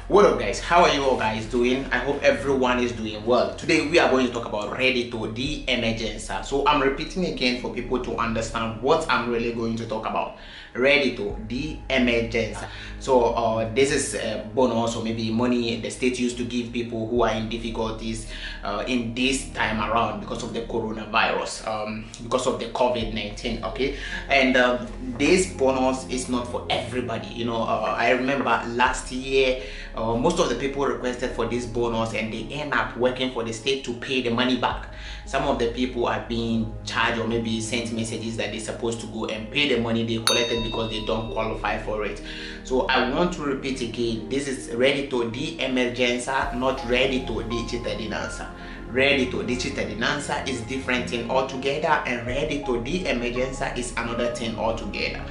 What up guys, how are you all guys doing? I hope everyone is doing well. Today we are going to talk about reddito, the emergenza. So I'm repeating again for people to understand what I'm really going to talk about. Reddito, the emergenza. So this is a bonus or maybe money the state used to give people who are in difficulties in this time around because of the coronavirus, because of the COVID-19. Okay, and this bonus is not for everybody. You know, I remember last year most of the people requested for this bonus and they end up working for the state to pay the money back. Some of the people are being charged or maybe sent messages that they're supposed to go and pay the money they collected because they don't qualify for it. So I want to repeat again, this is reddito the emergenza, not reddito the cittadinanza. Reddito the cittadinanza is different thing altogether, and reddito the emergenza is another thing altogether.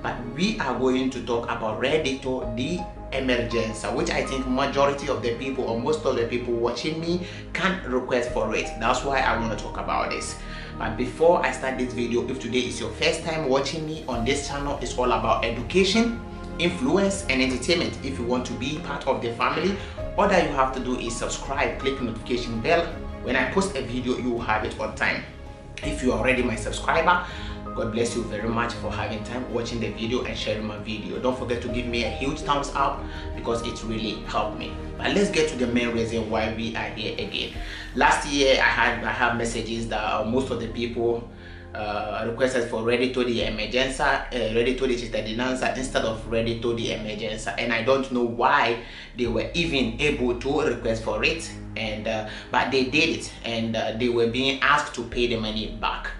But we are going to talk about reddito the emergenza, which I think majority of the people or most of the people watching me can request for it. That's why I want to talk about this. But before I start this video, if today is your first time watching me on this channel, it's all about education, influence and entertainment. If you want to be part of the family, all that you have to do is subscribe, click the notification bell. When I post a video, you will have it on time. If you are already my subscriber, God bless you very much for having time watching the video and sharing my video. Don't forget to give me a huge thumbs up because it really helped me. But let's get to the main reason why we are here again. Last year I had messages that most of the people requested for reddito the emergenza, reddito the cittadinanza instead of reddito the emergenza, and I don't know why they were even able to request for it, and but they did it, and they were being asked to pay the money back.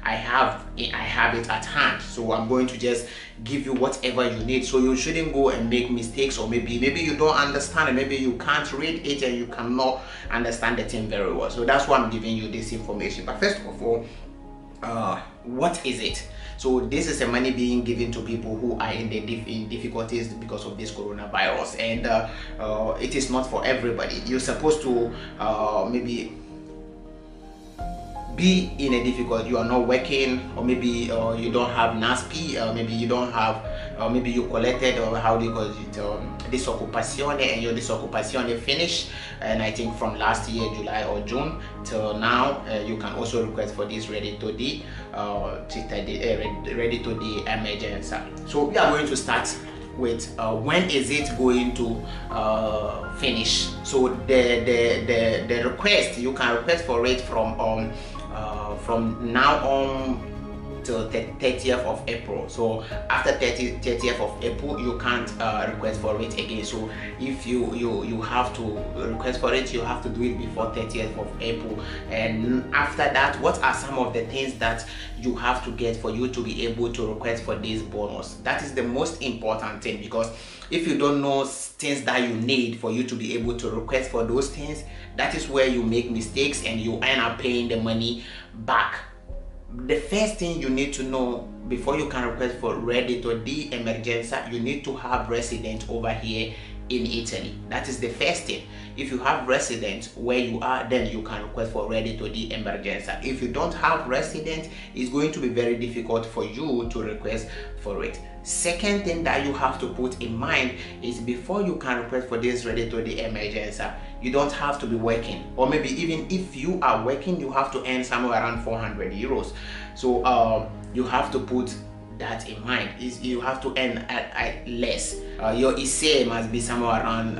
I have it at hand, so I'm going to just give you whatever you need, so you shouldn't go and make mistakes, or maybe you don't understand and maybe you can't read it and you cannot understand the thing very well. So that's why I'm giving you this information. But first of all, what is it? So this is a money being given to people who are in difficulties because of this coronavirus, and it is not for everybody. You're supposed to maybe be in a difficult, you are not working, or maybe you don't have NASP, maybe you don't have, maybe you collected, or how do you call it, disoccupazione, and your disoccupazione finished, and I think from last year July or June till now, you can also request for this reddito the emergenza. So we are going to start with when is it going to finish. So the request, you can request for it from now on till the 30th of April. So after 30th of April, you can't request for it again. So if you have to request for it, you have to do it before 30th of April. And after that, what are some of the things that you have to get for you to be able to request for this bonus? That is the most important thing, because if you don't know things that you need for you to be able to request for those things, that is where you make mistakes and you end up paying the money back. The first thing you need to know before you can request for reddito the emergenza, you need to have resident over here in Italy. That is the first thing. If you have resident where you are, then you can request for reddito the emergenza. If you don't have resident, it's going to be very difficult for you to request for it. Second thing that you have to put in mind is before you can request for this reddito the emergenza, you don't have to be working, or maybe even if you are working, you have to earn somewhere around 400 euros. So you have to put that in mind. Is you have to earn at less. Your ISE must be somewhere around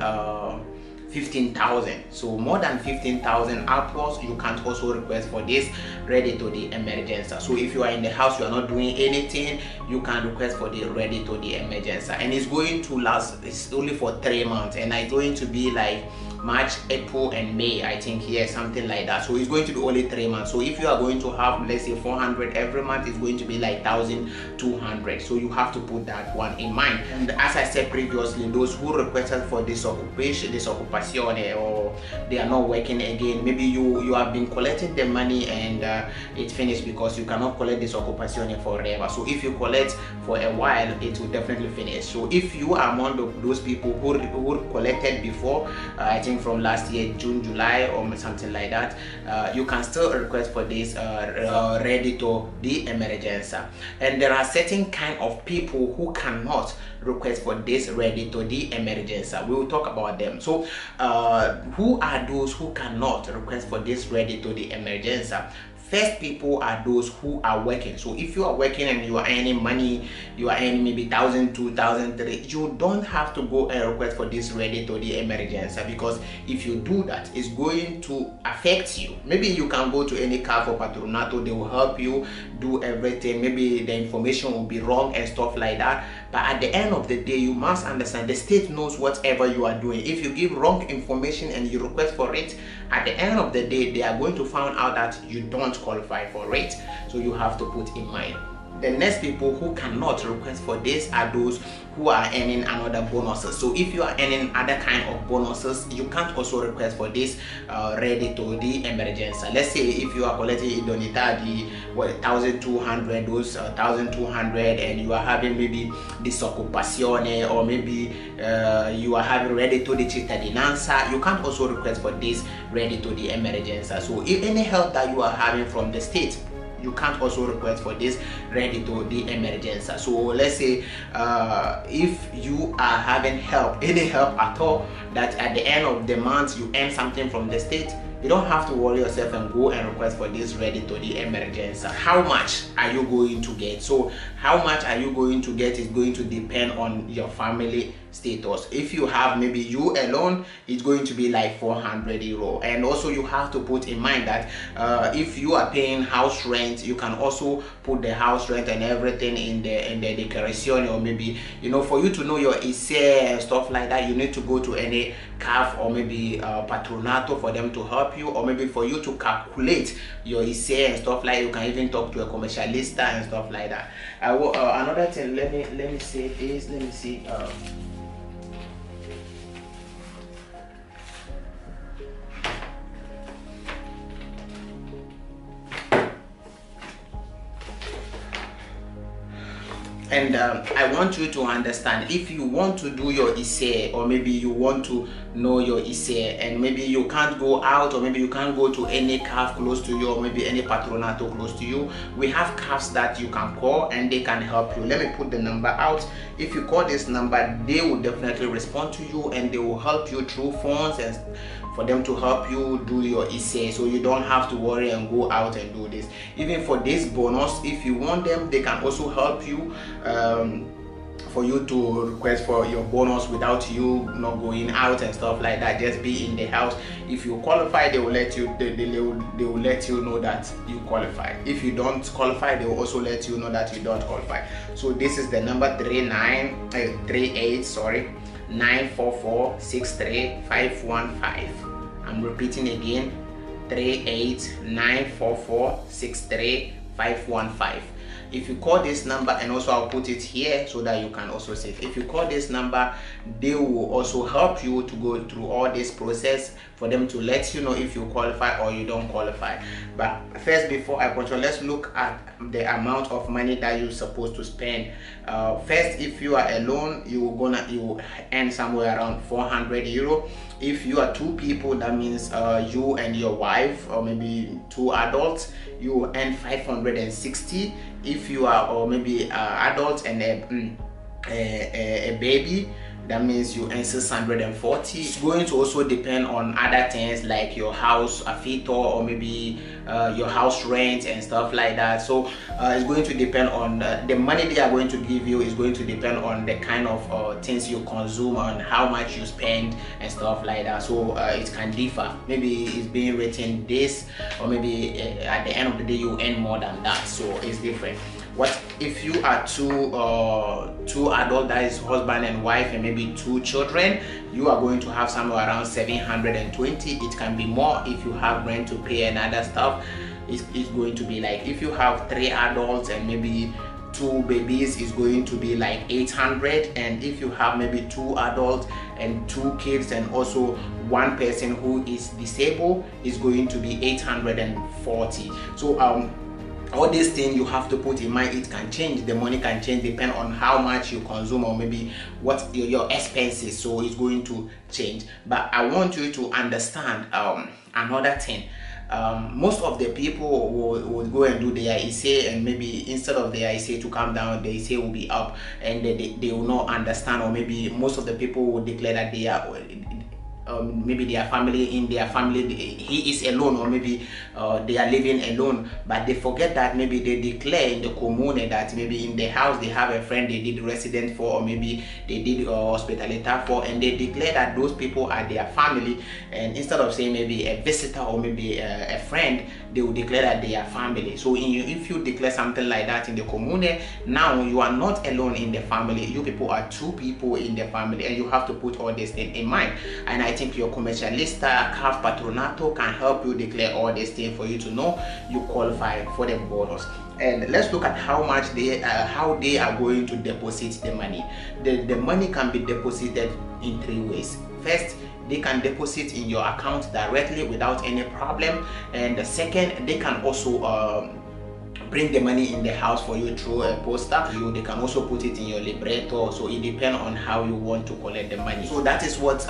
15,000. So more than 15,000 upwards, you can't also request for this reddito the emergenza. So if you are in the house, you are not doing anything, you can request for the reddito the emergenza, and it's going to last, it's only for 3 months, and it's going to be like March, April and May, I think, yeah, something like that. So it's going to be only 3 months. So if you are going to have, let's say, 400 every month, it's going to be like 1,200. So you have to put that one in mind. And as I said previously, those who requested for disoccupazione, or they are not working again, maybe you have been collecting the money and it finished because you cannot collect disoccupazione forever. So if you collect for a while, it will definitely finish. So if you are among those people who collected before, I think think from last year, June, July, or something like that, you can still request for this reddito de emergenza. And there are certain kind of people who cannot request for this reddito de emergenza. We will talk about them. So who are those who cannot request for this reddito de emergenza? First people are those who are working. So if you are working and you are earning money, you are earning maybe 1,000, 2,000, 3,000, you don't have to go and request for this reddito de emergenza, because if you do that, it's going to affect you. Maybe you can go to any CAF or patronato, they will help you do everything. Maybe the information will be wrong and stuff like that. But at the end of the day, you must understand the state knows whatever you are doing. If you give wrong information and you request for it, at the end of the day, they are going to find out that you don't qualify for it. So you have to put in mind. The next people who cannot request for this are those who are earning another bonuses. So if you are earning other kind of bonuses, you can't also request for this reddito de emergenza. Let's say if you are collecting idonita the 1,200, those 1,200, and you are having maybe disoccupazione, or maybe you are having reddito de cittadinanza, you can't also request for this reddito de emergenza. So if any help that you are having from the state, you can't also request for this reddito de emergenza. So let's say if you are having help, any help at all, that at the end of the month you earn something from the state, you don't have to worry yourself and go and request for this reddito de emergenza. How much are you going to get? So how much are you going to get is going to depend on your family status. If you have maybe you alone, it's going to be like 400 euro. And also you have to put in mind that if you are paying house rent, you can also put the house rent and everything in the declaration, or maybe, you know, for you to know your ISE and stuff like that, you need to go to any CAF or maybe patronato for them to help you, or maybe for you to calculate your ISE and stuff like that. You can even talk to a commercialista and stuff like that. Another thing, let me say is, let me see. And I want you to understand, if you want to do your ISE, or maybe you want to know your ISE, and maybe you can't go out, or maybe you can't go to any CAF close to you, or maybe any patronato close to you, we have CAFs that you can call and they can help you. Let me put the number out. If you call this number, they will definitely respond to you and they will help you through phones and for them to help you do your ISE, so you don't have to worry and go out and do this. Even for this bonus, if you want them, they can also help you for you to request for your bonus without you not going out and stuff like that. Just be in the house. If you qualify, they will let you they will let you know that you qualify. If you don't qualify, they will also let you know that you don't qualify. So this is the number 944-63515. I'm repeating again, 38944-63515. If you call this number, and also I'll put it here so that you can also save. If you call this number, they will also help you to go through all this process for them to let you know if you qualify or you don't qualify. But first, before I continue, let's look at the amount of money that you're supposed to spend. First, if you are alone, you earn somewhere around 400 euro. If you are two people, that means you and your wife, or maybe two adults, you earn 560. If you are, or maybe adults and a baby, that means you earn 640. It's going to also depend on other things like your house affito, or maybe your house rent and stuff like that. So it's going to depend on the money they are going to give you. Is going to depend on the kind of things you consume, on how much you spend and stuff like that. So it can differ. Maybe it's being written this, or maybe at the end of the day you earn more than that. So it's different. What if you are two adults, that is husband and wife, and maybe two children, you are going to have somewhere around 720. It can be more if you have rent to pay and other stuff. It's going to be like, if you have 3 adults and maybe 2 babies, is going to be like 800. And if you have maybe 2 adults and 2 kids and also 1 person who is disabled, is going to be 840. So all these things you have to put in mind. It can change, the money can change depend on how much you consume or maybe what your expenses, so it's going to change. But I want you to understand another thing. Most of the people will go and do their essay, and maybe instead of their essay to come down, the essay will be up, and they will not understand, or maybe most of the people will declare that they are maybe their family, he is alone, or maybe they are living alone, but they forget that maybe they declare in the commune that maybe in the house they have a friend they did resident for, or maybe they did hospitalita for, and they declare that those people are their family. And instead of saying maybe a visitor or maybe a friend, they will declare that they are family. So if you declare something like that in the commune, now you are not alone in the family, you people are two people in the family, and you have to put all these things in mind. And I think your commercialista, CAF, patronato can help you declare all these things for you to know you qualify for the bonus. And let's look at how much how they are going to deposit the money. The money can be deposited in 3 ways. First, they can deposit in your account directly without any problem, and the second, they can also bring the money in the house for you through a poster. They can also put it in your libretto, so it depends on how you want to collect the money. So that is what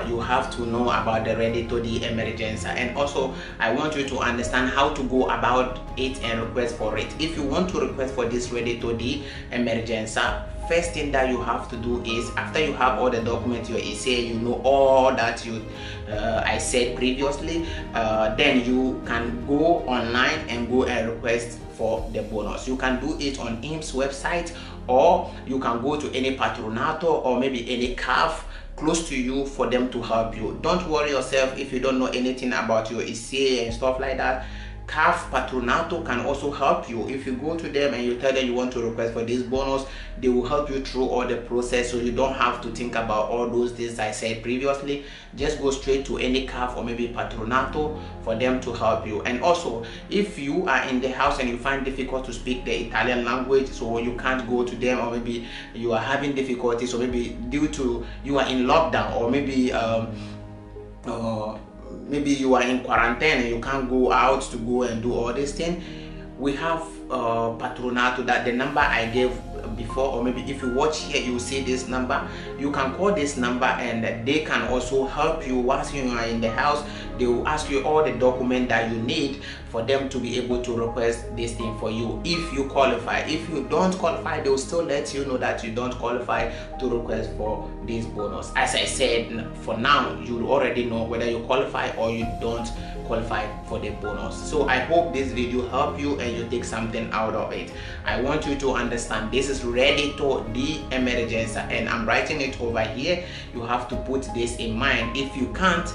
you have to know about the reddito di emergenza. And also I want you to understand how to go about it and request for it. If you want to request for this reddito di emergenza, first thing that you have to do is, after you have all the documents, your essay, you know all that I said previously, then you can go online and go and request for the bonus. You can do it on IM's website, or you can go to any patronato or maybe any CAF close to you for them to help you. Don't worry yourself if you don't know anything about your essay and stuff like that. CAF patronato can also help you. If you go to them and you tell them you want to request for this bonus, they will help you through all the process, so you don't have to think about all those things I said previously. Just go straight to any CAF or maybe patronato for them to help you. And also, if you are in the house and you find difficult to speak the Italian language, so you can't go to them, or maybe you are having difficulties, or maybe due to you are in lockdown, or maybe maybe you are in quarantine and you can't go out to go and do all this thing, we have patronato, that the number I gave before, or maybe if you watch here you see this number, you can call this number and they can also help you whilst you are in the house. They will ask you all the documents that you need for them to be able to request this thing for you if you qualify. If you don't qualify, they will still let you know that you don't qualify to request for this bonus. As I said, for now you already know whether you qualify or you don't qualify for the bonus. So I hope this video helped you and you take something out of it. I want you to understand this is reddito di emergenza, and I'm writing it over here. You have to put this in mind. If you can't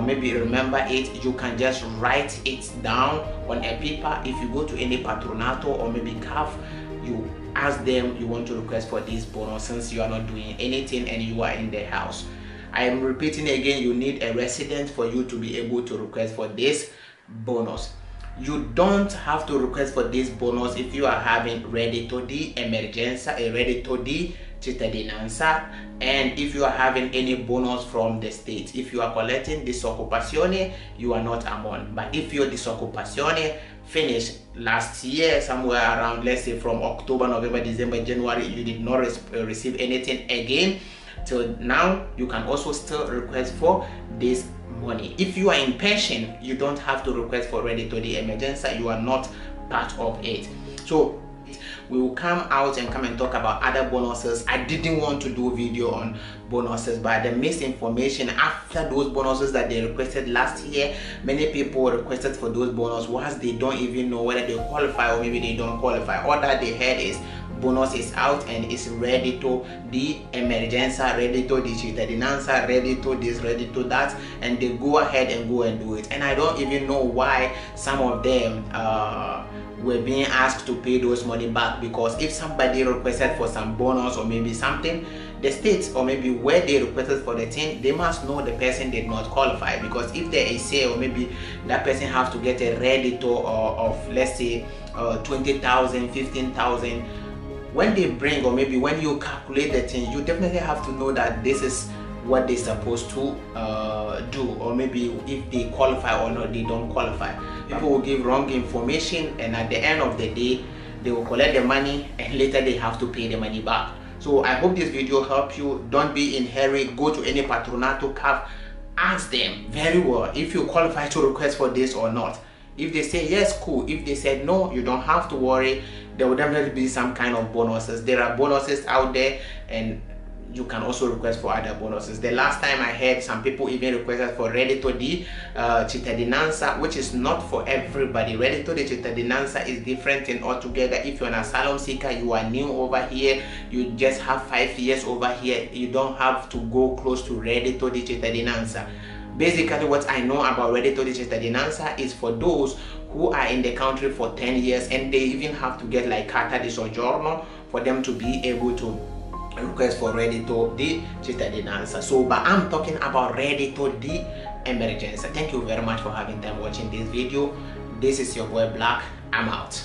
maybe remember it, you can just write it down on a paper. If you go to any patronato or maybe CAF, you ask them you want to request for this bonus, since you are not doing anything and you are in the house. I am repeating again, you need a resident for you to be able to request for this bonus. You don't have to request for this bonus if you are having reddito di emergenza, a reddito di cittadinanza, and if you are having any bonus from the state. If you are collecting disoccupazione, you are not among. But if your disoccupazione finished last year, somewhere around, let's say from October, November, December, January, you did not receive anything again till now, you can also still request for this money. If you are in pension, you don't have to request for reddito di emergenza. You are not part of it. So we will come out and talk about other bonuses. I didn't want to do a video on bonuses, but the misinformation after those bonuses that they requested last year, many people requested for those bonuses whilst they don't even know whether they qualify or maybe they don't qualify. All that they heard is bonus is out and it's reddito di emergenza, reddito di cittadinanza, reddito this, reddito that, and they go ahead and go and do it. And I don't even know why some of them were being asked to pay those money back, because if somebody requested for some bonus or maybe something, the state or maybe where they requested for the thing, they must know the person did not qualify. Because if there is say, or maybe that person has to get a reddito of let's say 20,000, 15,000, when they bring, or maybe when you calculate the thing, you definitely have to know that this is what they're supposed to do, or maybe if they qualify or not, they don't qualify. People will give wrong information, and at the end of the day they will collect the money and later they have to pay the money back. So I hope this video helped you. Don't be in hurry. Go to any patronato CAF, ask them very well if you qualify to request for this or not. If they say yes, cool. If they said no, you don't have to worry. There will definitely be some kind of bonuses. There are bonuses out there, and you can also request for other bonuses. The last time I heard, some people even requested for reddito di cittadinanza, which is not for everybody. Reddito di cittadinanza is different and altogether. If you're an asylum seeker, you are new over here, you just have 5 years over here, you don't have to go close to reddito di cittadinanza. Basically, what I know about reddito di cittadinanza is for those who are in the country for 10 years and they even have to get like carta di soggiorno for them to be able to request for reddito di cittadinanza. So, but I'm talking about reddito di emergenza. Thank you very much for having time watching this video. This is your boy Black. I'm out.